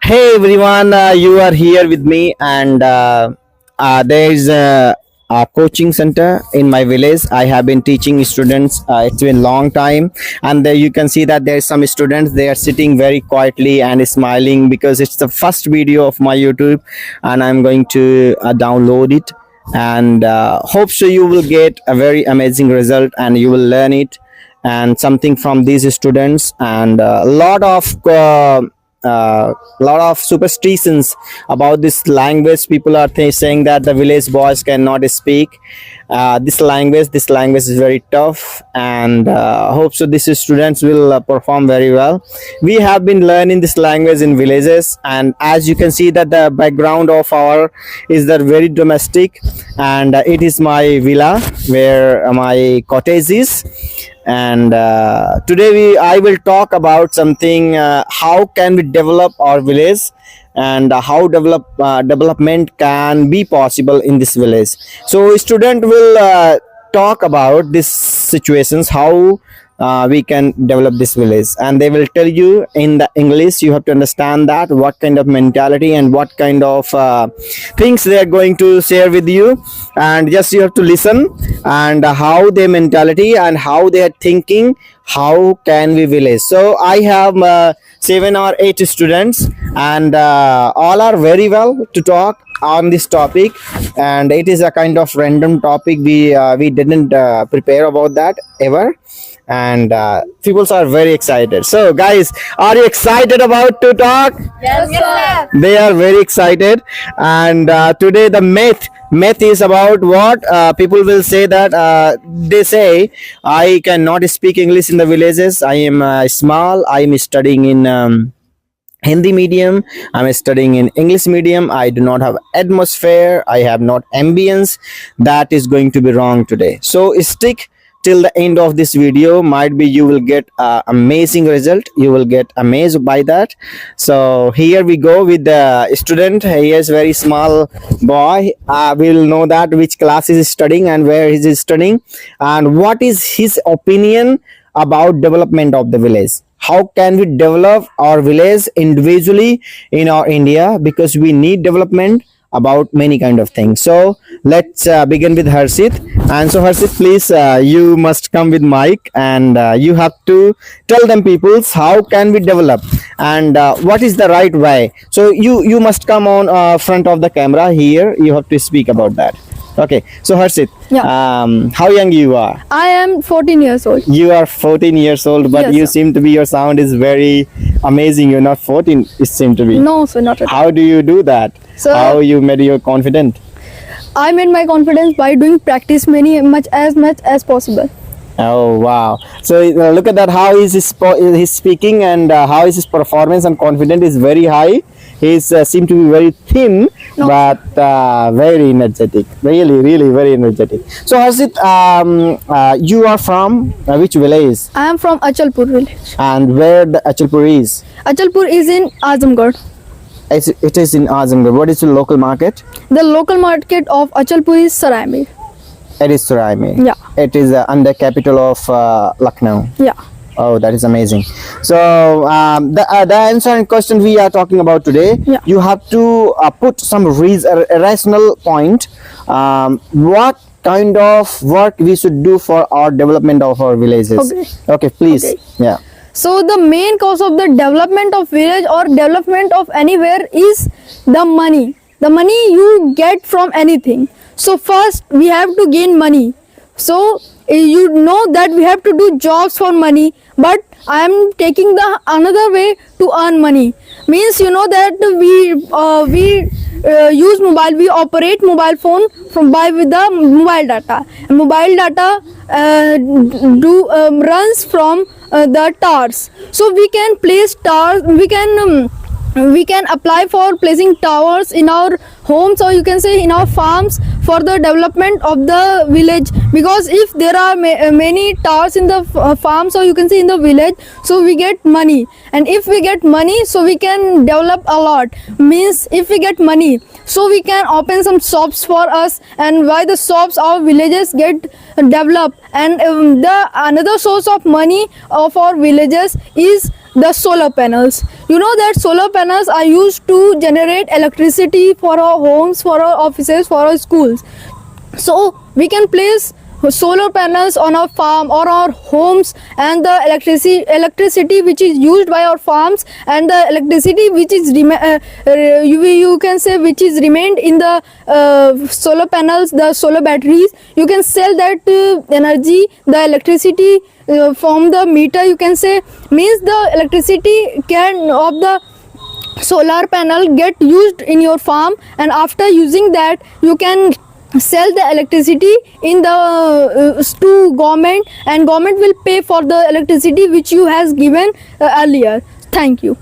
Hey everyone, you are here with me, and there is a coaching center in my village. I have been teaching students. It's been long time, and there you can see that there is some students. They are sitting very quietly and smiling because it's the first video of my YouTube, and I'm going to download it. And hope so you will get a very amazing result, and you will learn it and something from these students, and lot of superstitions about this language. People are saying that the village boys cannot speak this language is very tough, and hope so these students will perform very well. We have been learning this language in villages, and as you can see that the background of our is that very domestic, and it is my villa where my cottage is. And today I will talk about something, how can we develop our village, and how development can be possible in this village. So student will talk about these situations, how we can develop this village, and they will tell you in the English. You have to understand that what kind of mentality and what kind of things they are going to share with you, and just you have to listen, and how their mentality and how they are thinking, how can we village. So I have 7 or 8 students, and all are very well to talk on this topic, and it is a kind of random topic. We didn't prepare about that ever, and people are very excited. So guys, are you excited about to talk? Yes, sir. They are very excited, and today the math is about what people will say that they say I cannot speak English in the villages. I am small. I am studying in Hindi medium. I'm studying in English medium. I do not have atmosphere. I have not ambience. That is going to be wrong today. So stick till the end of this video. Might be you will get amazing result. You will get amazed by that. So here we go with the student. He is very small boy. We'll know that which class is studying and where he is studying, and what is his opinion about development of the village. How can we develop our village individually in our India, because we need development about many kind of things. So let's begin with Harshit. And so Harshit, please, you must come with mic, and you have to tell them peoples how can we develop, and what is the right way. So you must come on front of the camera here. You have to speak about that. Okay, so Harshit, how young you are? I am 14 years old. You are 14 years old, but Yes, you sir. seem to be, your sound is very amazing. You're not 14, it seemed to be. No, sir, not at all. How do you do that? Sir- How you made you confident? I made my confidence by doing practice much as possible. Oh wow! So look at that. How is his speaking, and how is his performance and confidence is very high. He's seem to be very thin, No. but very energetic. Really, really very energetic. So Harshit, you are from which village, I am from Achalpur village. and where the Achalpur is? Achalpur is in Azamgarh. It is in Azamgarh. What is the local market? The local market of Achalpur is Saraimi. It is Suraimi. Yeah. It is under capital of Lucknow. Yeah. Oh, that is amazing. So the answer and question we are talking about today, Yeah. you have to put some rational point. What kind of work we should do for our development of our villages? Okay. Okay, please. Okay. Yeah. So the main cause of the development of village or development of anywhere is the money. The money you get from anything. So first we have to gain money. So you know that we have to do jobs for money, but I am taking the another way to earn money. Means you know that we use mobile, we operate mobile phone with the mobile data. And mobile data runs from the towers. So we can place towers. We can apply for placing towers in our homes, or you can say in our farms, for the development of the village. Because if there are many towers in the farms, or you can say in the village, so we get money. And if we get money, so we can develop a lot. Means if we get money, so we can open some shops for us, and by the shops our villages get developed. And the another source of money of our villages is the solar panels. You know that solar panels are used to generate electricity for our homes, for our offices, for our schools. So we can place solar panels on our farm or our homes, and the electricity which is used by our farms and the electricity which is you can say which is remained in the solar panels, the solar batteries, you can sell that energy, the electricity from the meter, you can say, means the electricity can of the solar panel get used in your farm, and after using that you can sell the electricity in the to government, and government will pay for the electricity which you has given earlier. Thank you.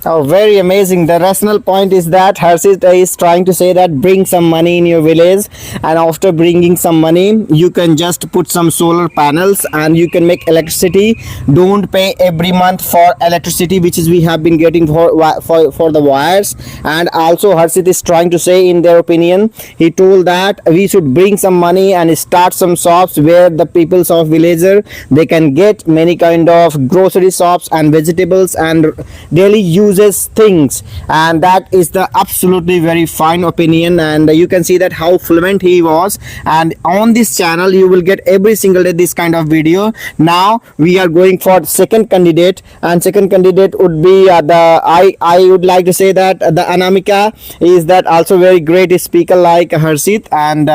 Oh, very amazing. The rational point is that Harshit is trying to say that bring some money in your village, and after bringing some money, you can just put some solar panels and you can make electricity. Don't pay every month for electricity, which is we have been getting for the wires. And also Harshit is trying to say, in their opinion, he told that we should bring some money and start some shops where the peoples of villager, they can get many kind of grocery shops and vegetables and daily uses things, and that is the absolutely very fine opinion. And you can see that how fluent he was, and on this channel you will get every single day this kind of video. Now we are going for second candidate, and second candidate would be I would like to say that the Anamika is that also very great speaker like Harshit, and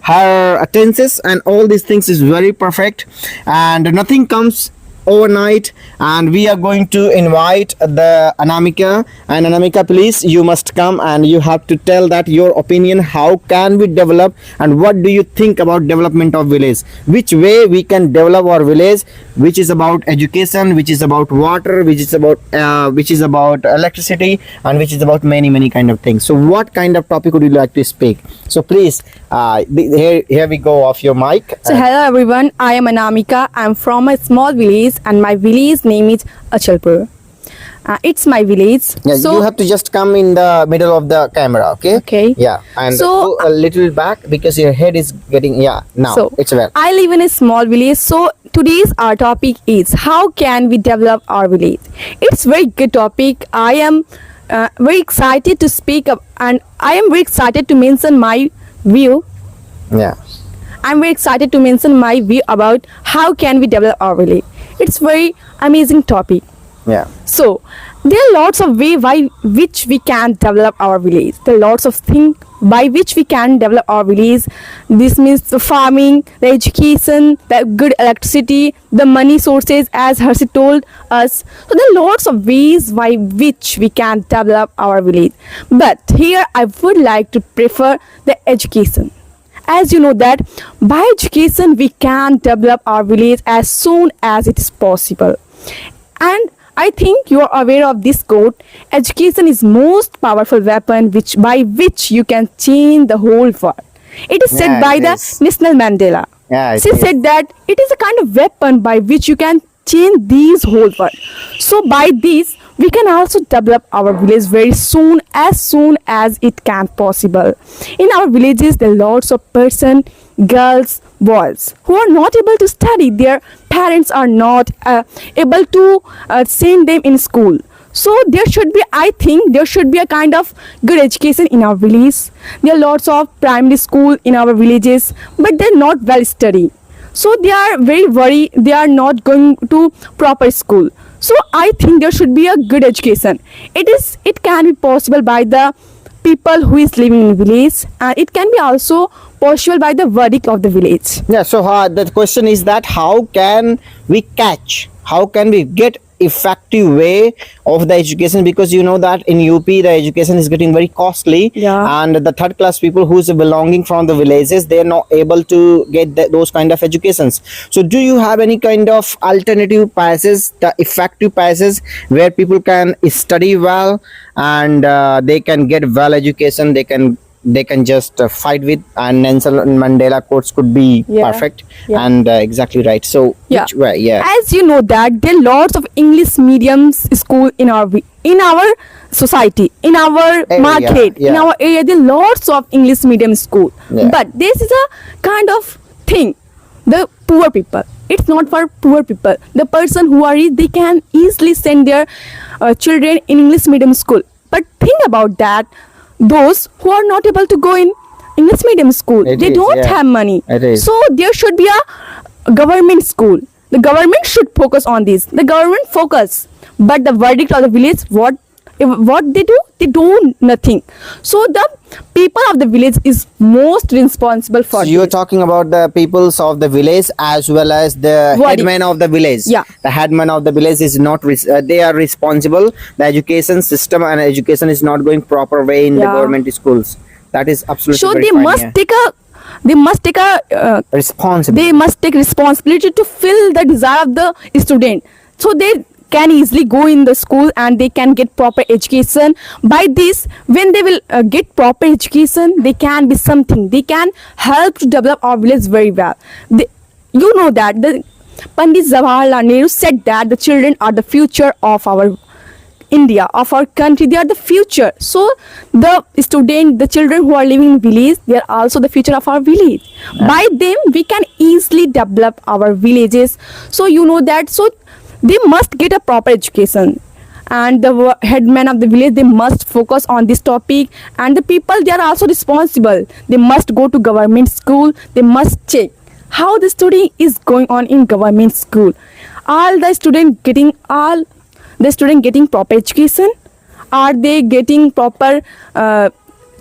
her tenses and all these things is very perfect, and nothing comes overnight. And we are going to invite the Anamika, and Anamika, please, you must come and you have to tell that your opinion, how can we develop and what do you think about development of village, which way we can develop our village, which is about education, which is about water, which is about electricity, and which is about many kind of things. So what kind of topic would you like to speak? So please, here we go off your mic. So hello everyone, I am Anamika. I am from a small village and my village name is Achalpur. It's my village. Yeah, so you have to just come in the middle of the camera, okay? Okay. Yeah, and So- go a little back because your head is getting, now so it's well. I live in a small village. So today's our topic is how can we develop our village. It's very good topic. I am very excited to speak up, and I am very excited to mention my view. Yeah. I'm very excited to mention my view about how can we develop our village. It's very amazing topic. Yeah. So there are lots of ways by which we can develop our village. There are lots of things by which we can develop our village. This means the farming, the education, the good electricity, the money sources, as Harshit told us. So there are lots of ways by which we can develop our village. But here I would like to prefer the education. As you know that by education we can develop our village as soon as it is possible. And I think you are aware of this quote, education is most powerful weapon by which you can change the whole world. It is Yeah, said by it the is. Nelson Mandela. Yeah, it She is. said that it is a kind of weapon by which you can change these whole world. So by this we can also develop our village very soon as it can possible. In our villages there are lots of person, girls, boys who are not able to study. Their parents are not able to send them in school. So there should be, I think there should be a kind of good education in our village. There are lots of primary school in our villages, but they're not well studied. So they are very worried, they are not going to proper school. So I think there should be a good education. It can be possible by the people who is living in village, and it can be also possible by the verdict of the village. Yeah, so the question is that how can we get effective way of the education, because you know that in UP the education is getting very costly. Yeah. And the third class people who's belonging from the villages, they are not able to get those kind of educations. So do you have any kind of alternative passes, the effective passes where people can study well and they can get well education, they can just fight with, and Nelson Mandela quotes could be Yeah. perfect. Yeah. And exactly right. So Yeah. which way? Yeah. As you know that there are lots of English medium school in our society, in our Area, market, in yeah. our area. There are lots of English medium school. Yeah. But this is a kind of thing. The poor people it's not for poor people. The person who are rich, they can easily send their children in English medium school. But think about that, those who are not able to go in English medium school, It they is, don't yeah. have money. It is. So there should be a government school. The government should focus on this. The government focus, but the verdict of the village, what they do nothing. So the people of the village is most responsible for So you're this. talking about the peoples of the village as well as the What headman of the village. Yeah. The headman of the village is not. They are responsible. The education system and education is not going proper way in the Yeah. government schools. That is absolutely. So very they fine, must yeah. take a responsible. they must take responsibility to fill the desire of the student, so they can easily go in the school and they can get proper education. By this, when they will get proper education, they can be something, they can help to develop our village very well. You know that the Pandit Jawaharlal Nehru said that the children are the future of our India, of our country. They are the future. So the children who are living in village, they are also the future of our village. By them, we can easily develop our villages. So you know that. So they must get a proper education. And the headman of the village, they must focus on this topic. And the people, they are also responsible. They must go to government school. They must check how the study is going on in government school. All the student getting proper education? Are they getting proper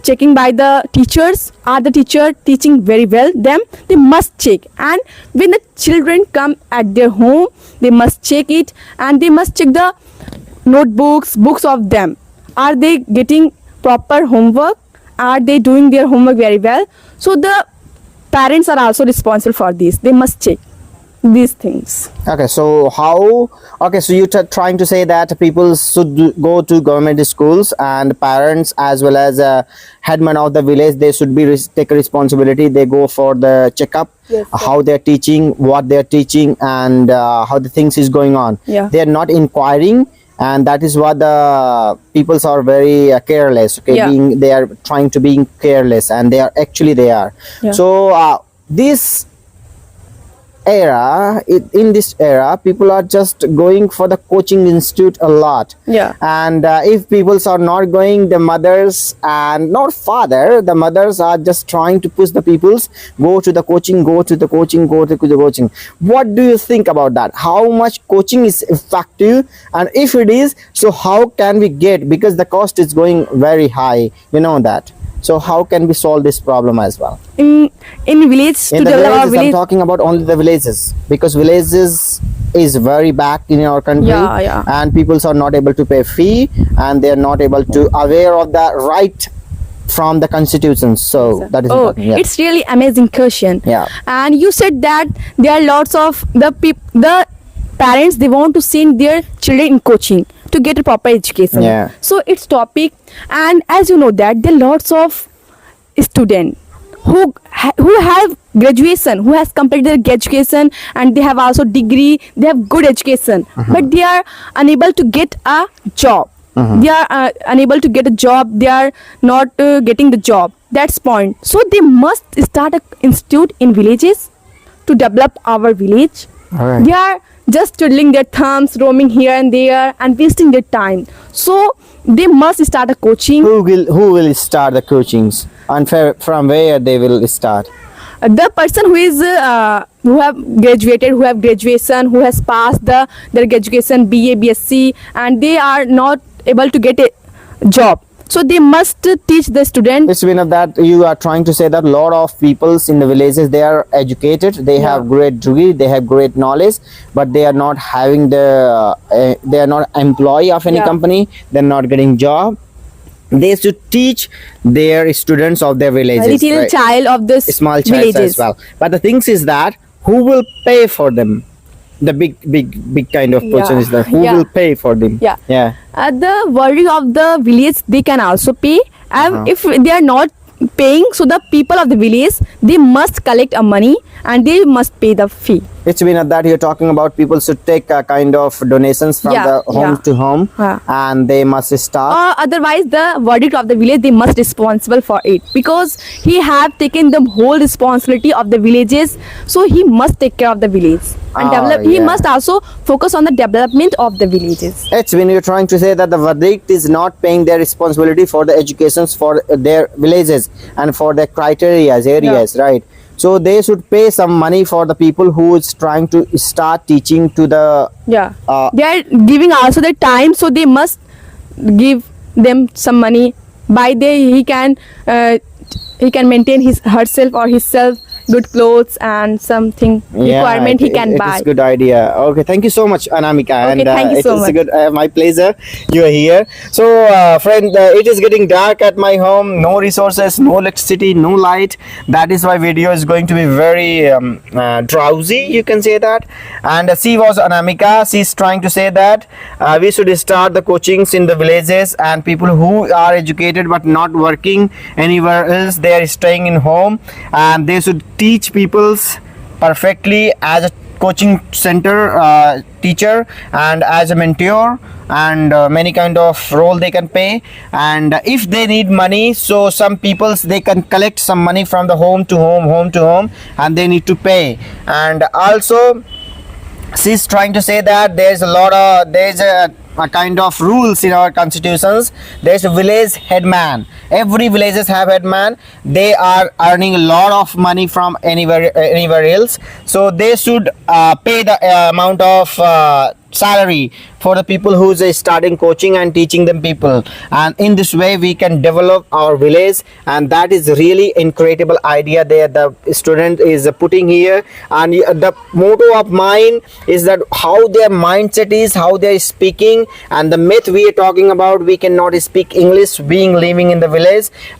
checking by the teachers? Are the teacher teaching very well them? They must check. And when the children come at their home, they must check it, and they must check the books of them. Are they getting proper homework? Are they doing their homework very well? So the parents are also responsible for this. They must check these things. Okay, so so you're trying to say that people should go to government schools, and parents as well as headman of the village, they should be take responsibility. They go for the checkup, Yes, sir. how they're teaching, what they're teaching, and how the things is going on. Yeah. They're not inquiring, and that is what the peoples are very careless. Okay, Yeah. they are trying to be careless, and they are. Yeah. So this era, in this era, people are just going for the coaching institute a lot. Yeah. And if peoples are not going, the mothers and not father, the mothers are just trying to push the peoples, go to the coaching. What do you think about that? How much coaching is effective? And if it is, so how can we get, because the cost is going very high, you know that. So how can we solve this problem as well? In village, to In the develop our villages, I'm village. talking about only the villages, because villages is very back in our country. Yeah. And people are not able to pay fee, and they are not able to aware of the right from the constitution. So that is important. Yeah. It's really amazing question. Yeah. And you said that there are lots of the parents, they want to send their children in coaching to get a proper education. Yeah. So it's topic, and as you know that there are lots of students who have graduation, who has completed their education, and they have also degree, they have good education, but they are unable to get a job. They are unable to get a job. They are not getting the job. That's point. So they must start a institute in villages to develop our village. Alright. They are just twiddling their thumbs, roaming here and there, and wasting their time. So they must start a coaching. Who will start the coachings, and from where they will start? The person who is who have graduated, who have graduation, who has passed their education, BA, BSc, and they are not able to get a job. So they must teach the student. It's been of that you are trying to say that a lot of peoples in the villages, they are educated, they have great degree, they have great knowledge, but they are not having they are not employee of any Yeah. company, they're not getting job. They should teach their students of their A villages, little right? child of this Small child villages. as well. But the thing is that who will pay for them? The big kind of question is that who Yeah. will pay for them? Yeah. Yeah. The worry of the village, they can also pay. And if they are not paying, so the people of the village, they must collect a money and they must pay the fee. It's been that you're talking about people should take kind of donations from Yeah, the home yeah. to home, and they must start. Or otherwise, the verdict of the village, they must responsible for it, because he have taken the whole responsibility of the villages, so he must take care of the village and Ah, develop. He yeah. must also focus on the development of the villages. It's when you're trying to say that the verdict is not paying their responsibility for the educations for their villages and for their criterias areas, right? So they should pay some money for the people who is trying to start teaching to the Yeah, Uh, they are giving also the time, so they must give them some money. By there, he can maintain his herself or himself good clothes and something requirement he can it buy. is good idea. Okay, thank you so much, Anamika. Okay, thank you it so is much. a good, my pleasure. You are here. So, friend, it is getting dark at my home. No resources, no electricity, no light. That is why video is going to be very drowsy. You can say that. And she was Anamika. She's trying to say that we should start the coachings in the villages, and people who are educated but not working anywhere else, they are staying in home, and they should teach people's perfectly as a coaching center teacher and as a mentor, and many kind of role they can play. And if they need money, so some peoples they can collect some money from the home to home, and they need to pay. And also she's trying to say that there's a kind of rules in our constitutions. There's a village headman. Every villages have headman. They are earning a lot of money from anywhere else, so they should pay the amount of salary for the people who's starting coaching and teaching them people. And in this way we can develop our village, and that is really incredible idea there the student is putting here. And the motto of mine is that how their mindset is, how they are speaking, and the myth we are talking about, we cannot speak English being living in the village.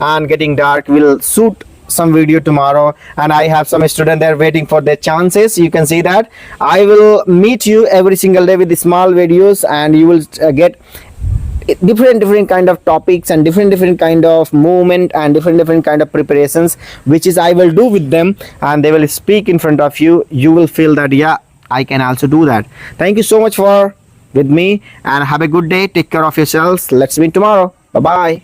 And getting dark, will shoot some video tomorrow, and I have some students there waiting for their chances. You can see that I will meet you every single day with the small videos, and you will get different kind of topics and different kind of movement and different kind of preparations, which is I will do with them, and they will speak in front of you. You will feel that yeah, I can also do that. Thank you so much for with me, and have a good day. Take care of yourselves. Let's meet tomorrow. Bye bye.